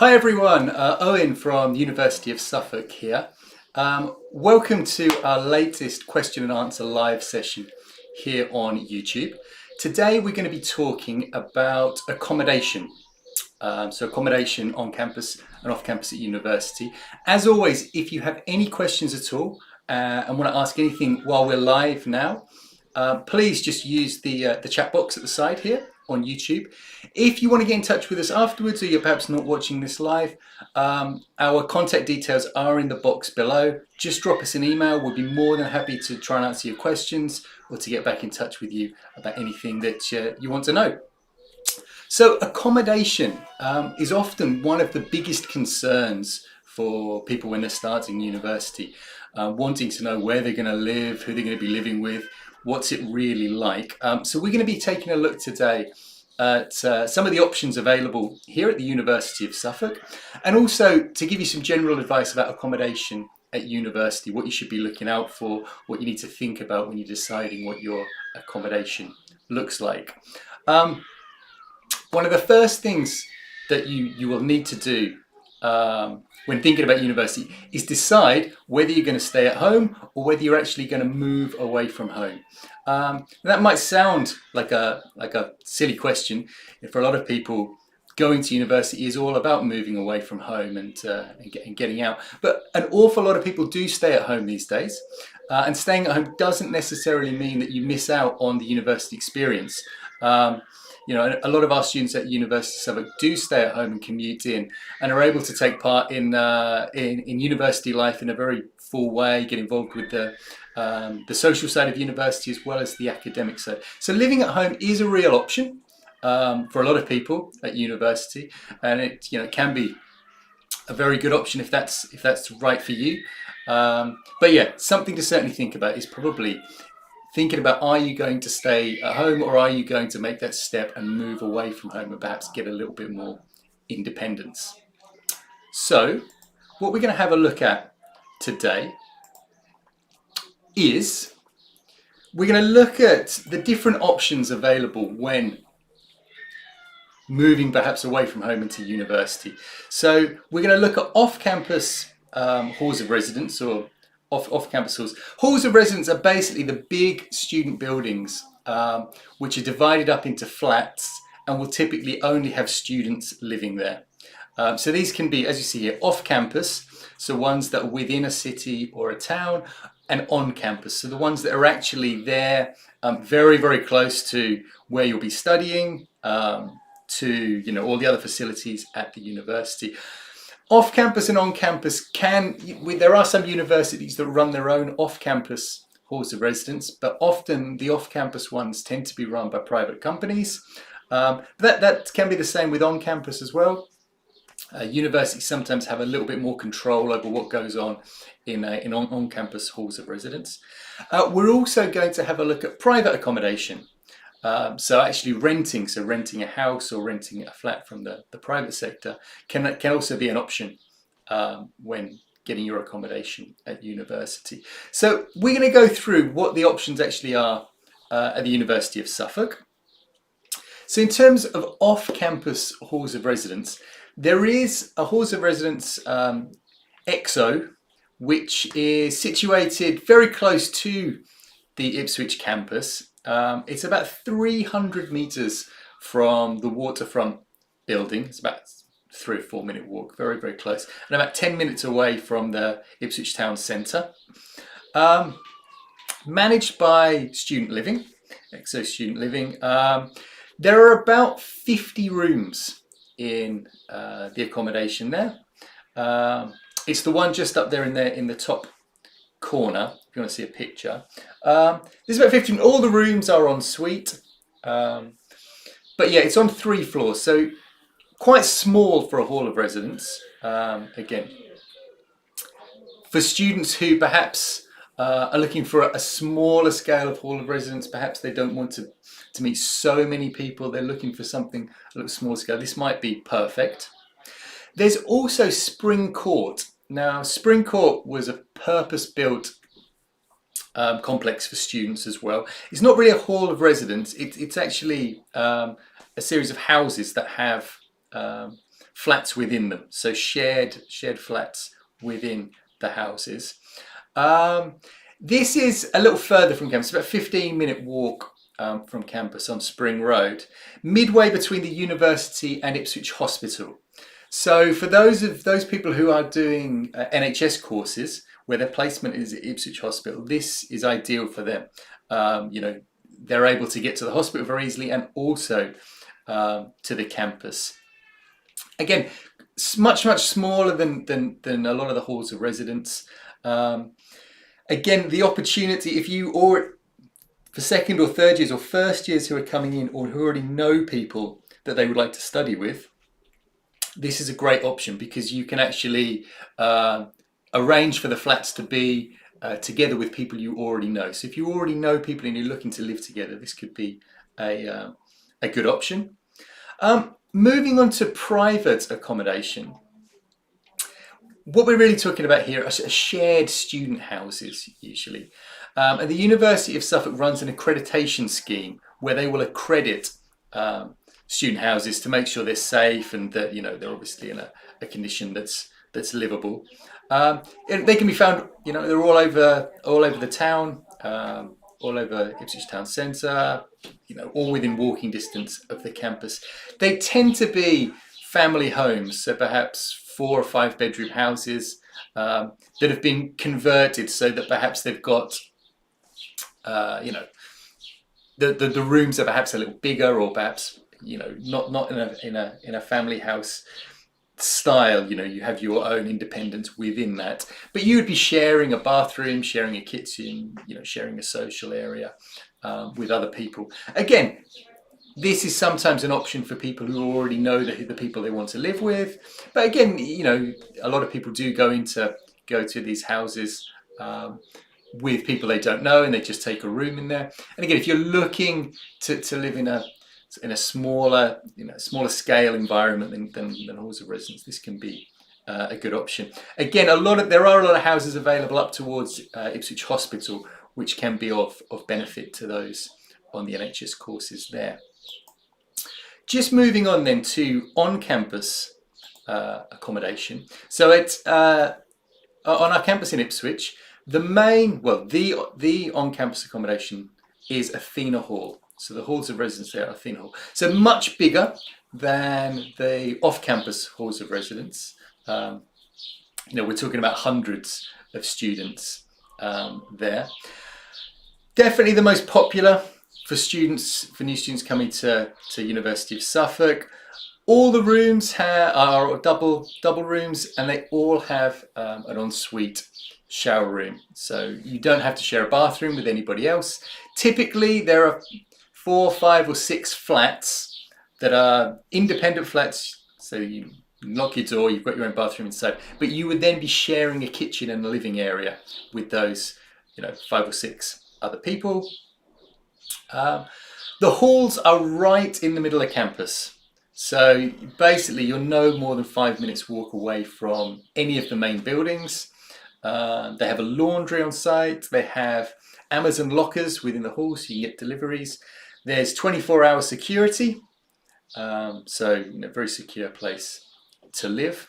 Hi everyone, Owen from the University of Suffolk here. Welcome to our latest question and answer live session here on YouTube. Today we're going to be talking about accommodation. So accommodation on campus and off campus at university. As always, if you have any questions at all and want to ask anything while we're live now, please just use the chat box at the side here on YouTube. If you want to get in touch with us afterwards, or you're perhaps not watching this live, our contact details are in the box below. Just drop us an email. We'll be more than happy to try and answer your questions or to get back in touch with you about anything that you want to know. So accommodation is often one of the biggest concerns for people when they're starting university, wanting to know where they're going to live, who they're going to be living with, what's it really like. So we're going to be taking a look today at some of the options available here at the University of Suffolk, and also to give you some general advice about accommodation at university, what you should be looking out for, what you need to think about when you're deciding what your accommodation looks like. One of the first things that you will need to do when thinking about university is decide whether you're going to stay at home or whether you're actually going to move away from home. That might sound like a silly question. For a lot of people, going to university is all about moving away from home and getting out. But an awful lot of people do stay at home these days. And staying at home doesn't necessarily mean that you miss out on the university experience. You know, a lot of our students at University of Suffolk do stay at home and commute in, and are able to take part in university life in a very full way, get involved with the social side of university as well as the academic side. So living at home is a real option for a lot of people at university, and it can be a very good option if that's right for you. But yeah, something to certainly think about is probably thinking about, are you going to stay at home or are you going to make that step and move away from home and perhaps get a little bit more independence? So what we're going to have a look at today is we're going to look at the different options available when moving perhaps away from home into university. So we're going to look at off-campus halls of residence, or off-campus halls. Halls of residence are basically the big student buildings which are divided up into flats and will typically only have students living there. So these can be, as you see here, off-campus, so ones that are within a city or a town, and on-campus, so the ones that are actually there very, very close to where you'll be studying, to all the other facilities at the university. Off-campus and on-campus there are some universities that run their own off-campus halls of residence, but often the off-campus ones tend to be run by private companies. That can be the same with on-campus as well. Universities sometimes have a little bit more control over what goes on in on-campus halls of residence. We're also going to have a look at private accommodation. So actually renting a house or renting a flat from the private sector can also be an option when getting your accommodation at university. So we're going to go through what the options actually are at the University of Suffolk. So in terms of off-campus halls of residence, there is a halls of residence EXO, which is situated very close to the Ipswich campus. It's about 300 meters from the waterfront building. It's about 3 or 4 minute walk, very, very close, and about 10 minutes away from the Ipswich town centre. Managed by Student Living, EXO Student Living. There are about 50 rooms in the accommodation there. It's the one just up there in the top corner, if you want to see a picture. There's about 15. All the rooms are en suite, but yeah, it's on 3 floors, so quite small for a hall of residence. Again, for students who perhaps are looking for a smaller scale of hall of residence, perhaps they don't want to meet so many people, they're looking for something a little smaller scale, this might be perfect. There's also Spring Court. Now, Spring Court was a purpose-built complex for students as well. It's not really a hall of residence. It's actually a series of houses that have flats within them, so shared flats within the houses. This is a little further from campus, about a 15-minute walk from campus on Spring Road, midway between the university and Ipswich Hospital. So for those people who are doing NHS courses where their placement is at Ipswich Hospital, this is ideal for them. They're able to get to the hospital very easily and also to the campus. Again, much smaller than a lot of the halls of residence. Again, the opportunity, if you or for second or third years or first years who are coming in or who already know people that they would like to study with, this is a great option because you can actually arrange for the flats to be together with people you already know. So if you already know people and you're looking to live together, this could be a good option. Moving on to private accommodation. What we're really talking about here are shared student houses, usually. And the University of Suffolk runs an accreditation scheme where they will accredit student houses to make sure they're safe and that they're obviously in a condition that's livable. They can be found, they're all over the town, all over Ipswich town centre, all within walking distance of the campus. They tend to be family homes, so perhaps 4 or 5 bedroom houses that have been converted so that perhaps they've got, the rooms are perhaps a little bigger, or perhaps not in a family house style. You have your own independence within that, but you would be sharing a bathroom, sharing a kitchen, sharing a social area with other people. Again, this is sometimes an option for people who already know the people they want to live with. But again, a lot of people do go to these houses with people they don't know, and they just take a room in there. And again, if you're looking to live in a smaller scale environment than halls of residence, this can be a good option. Again, there are a lot of houses available up towards Ipswich Hospital, which can be of benefit to those on the NHS courses there. Just moving on then to on-campus accommodation. So it's on our campus in Ipswich, the on-campus accommodation is Athena Hall. So the halls of residence there are Athena Hall. So much bigger than the off-campus halls of residence. We're talking about hundreds of students there. Definitely the most popular for new students coming to University of Suffolk. All the rooms are double rooms, and they all have an ensuite shower room. So you don't have to share a bathroom with anybody else. Typically, there are 4, 5 or 6 flats that are independent flats. So you lock your door, you've got your own bathroom inside, but you would then be sharing a kitchen and a living area with those 5 or 6 other people. The halls are right in the middle of campus. So basically you're no more than 5 minutes walk away from any of the main buildings. They have a laundry on site. They have Amazon lockers within the hall so you can get deliveries. There's 24-hour security. So very secure place to live.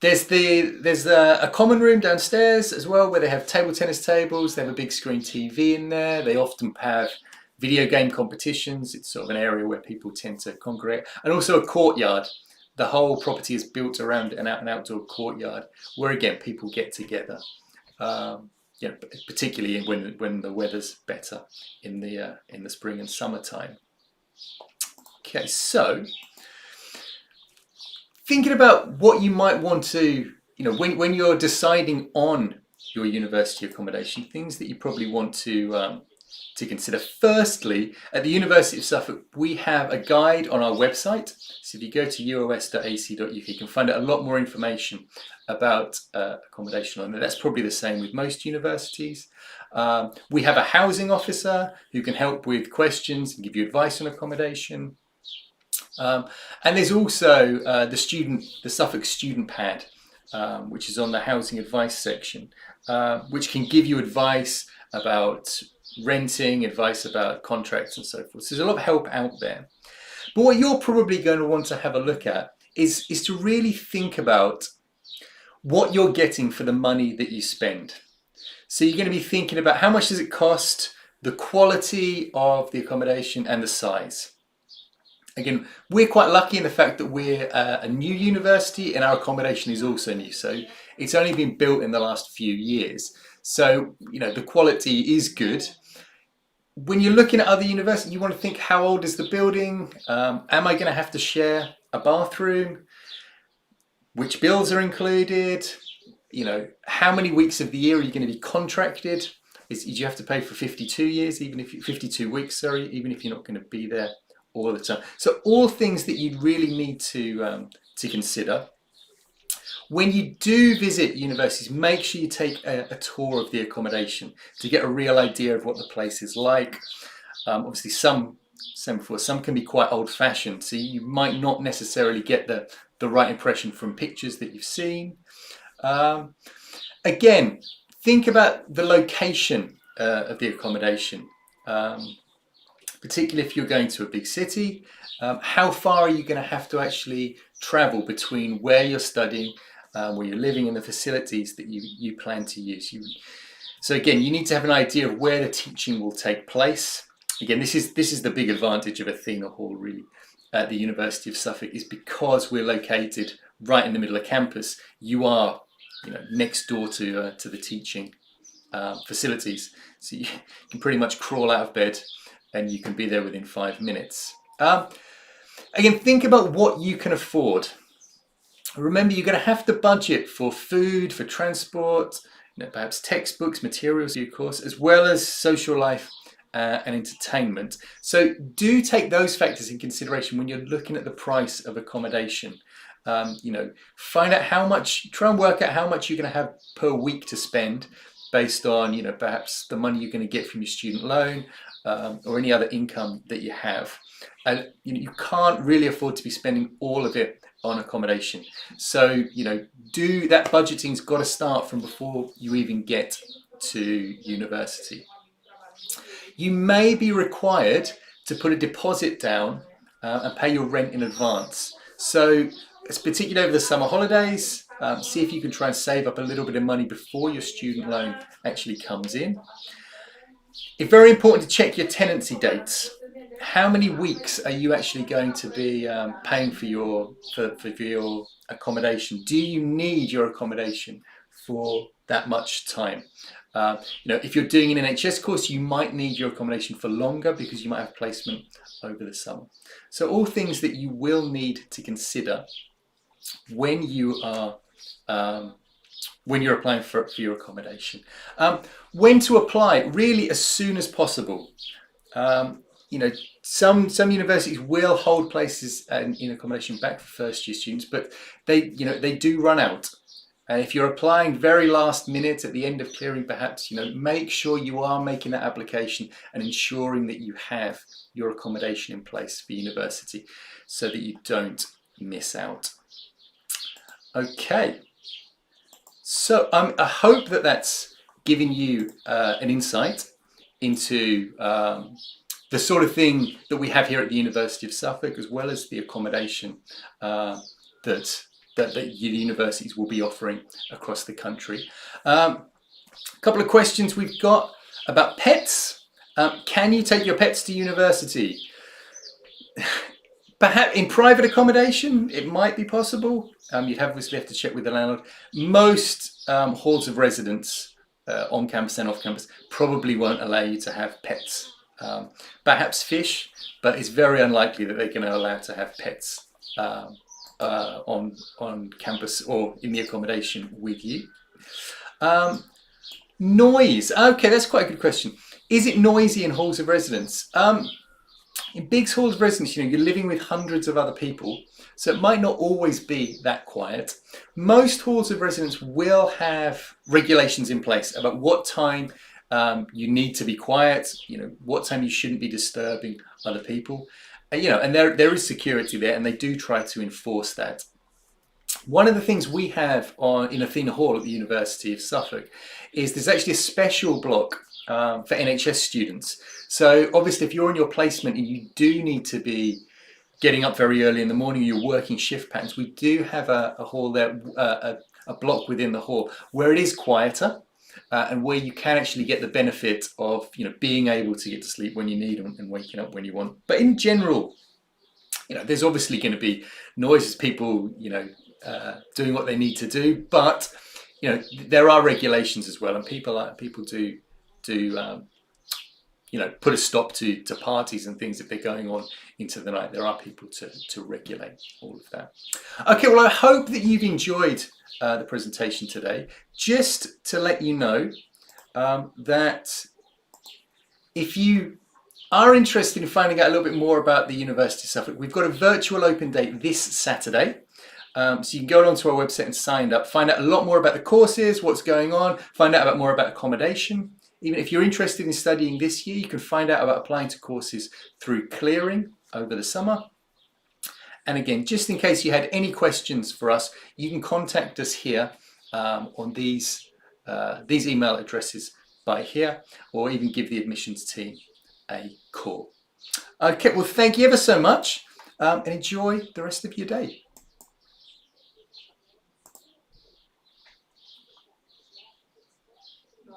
There's a common room downstairs as well where they have table tennis tables. They have a big screen TV in there. They often have video game competitions. It's sort of an area where people tend to congregate. And also a courtyard. The whole property is built around an outdoor courtyard where again people get together. Particularly when the weather's better in the spring and summertime. Okay, so thinking about what you might want to, when you're deciding on your university accommodation, things that you probably want to consider. Firstly, at the University of Suffolk, we have a guide on our website. So if you go to uos.ac.uk, you can find out a lot more information about accommodation on there. That's probably the same with most universities. We have a housing officer who can help with questions and give you advice on accommodation. And there's also the Suffolk Student Pad, which is on the housing advice section, which can give you advice about renting, advice about contracts and so forth. So there's a lot of help out there. But what you're probably going to want to have a look at is to really think about what you're getting for the money that you spend. So you're going to be thinking about how much does it cost, the quality of the accommodation and the size. Again, we're quite lucky in the fact that we're a new university and our accommodation is also new. So it's only been built in the last few years. So, the quality is good. When you're looking at other universities, you want to think, how old is the building? Am I going to have to share a bathroom? Which bills are included? How many weeks of the year are you going to be contracted? Do you have to pay for 52 years, even if 52 weeks, sorry, even if you're not going to be there all the time? So all things that you really need to consider. When you do visit universities, make sure you take a tour of the accommodation to get a real idea of what the place is like. Obviously, some can be quite old-fashioned, so you might not necessarily get the right impression from pictures that you've seen. Again, think about the location of the accommodation, particularly if you're going to a big city. How far are you going to have to actually travel between where you're studying, where you're living, and the facilities that you plan to use? So again, you need to have an idea of where the teaching will take place. Again, this is the big advantage of Athena Hall, really, at the University of Suffolk, is because we're located right in the middle of campus. You are, next door to the teaching facilities, so you can pretty much crawl out of bed and you can be there within 5 minutes. Again, think about what you can afford. Remember, you're going to have to budget for food, for transport, perhaps textbooks, materials, of course, as well as social life and entertainment. So do take those factors in consideration when you're looking at the price of accommodation. Find out how much, try and work out how much you're going to have per week to spend based on, perhaps the money you're going to get from your student loan or any other income that you have. And you can't really afford to be spending all of it on accommodation. So, do that budgeting's got to start from before you even get to university. You may be required to put a deposit down and pay your rent in advance. So, it's particularly over the summer holidays, see if you can try and save up a little bit of money before your student loan actually comes in. It's very important to check your tenancy dates. How many weeks are you actually going to be paying for your accommodation? Do you need your accommodation for that much time? If you're doing an NHS course, you might need your accommodation for longer because you might have placement over the summer. So all things that you will need to consider when you are when you're applying for your accommodation. When to apply? Really, as soon as possible. Some universities will hold places in accommodation back for first year students, but they do run out. And if you're applying very last minute at the end of clearing, perhaps, make sure you are making that application and ensuring that you have your accommodation in place for university so that you don't miss out. Okay. So I hope that that's given you an insight into the sort of thing that we have here at the University of Suffolk, as well as the accommodation that the universities will be offering across the country. A couple of questions we've got about pets. Can you take your pets to university? Perhaps in private accommodation, it might be possible. You'd obviously have to check with the landlord. Most halls of residence on campus and off campus probably won't allow you to have pets. Perhaps fish, but it's very unlikely that they're going to allow to have pets on campus or in the accommodation with you. Noise. Okay, that's quite a good question. Is it noisy in halls of residence? In big halls of residence, you're living with hundreds of other people, so it might not always be that quiet. Most halls of residence will have regulations in place about what time you need to be quiet, what time you shouldn't be disturbing other people. And there is security there, and they do try to enforce that. One of the things we have in Athena Hall at the University of Suffolk is there's actually a special block for NHS students. So obviously if you're on your placement and you do need to be getting up very early in the morning, you're working shift patterns, we do have a hall there, a block within the hall where it is quieter. And where you can actually get the benefit of being able to get to sleep when you need and waking up when you want. But in general, there's obviously going to be noises, people doing what they need to do, but there are regulations as well, and people do put a stop to parties and things if they're going on into the night. There are people to regulate all of that. Okay, well, I hope that you've enjoyed the presentation today. Just to let you know that if you are interested in finding out a little bit more about the University of Suffolk, we've got a virtual open day this Saturday. So you can go onto our website and sign up, find out a lot more about the courses, what's going on, find out more about accommodation. Even if you're interested in studying this year, you can find out about applying to courses through clearing over the summer. And again, just in case you had any questions for us, you can contact us here on these email addresses by here, or even give the admissions team a call. Okay, well, thank you ever so much, and enjoy the rest of your day.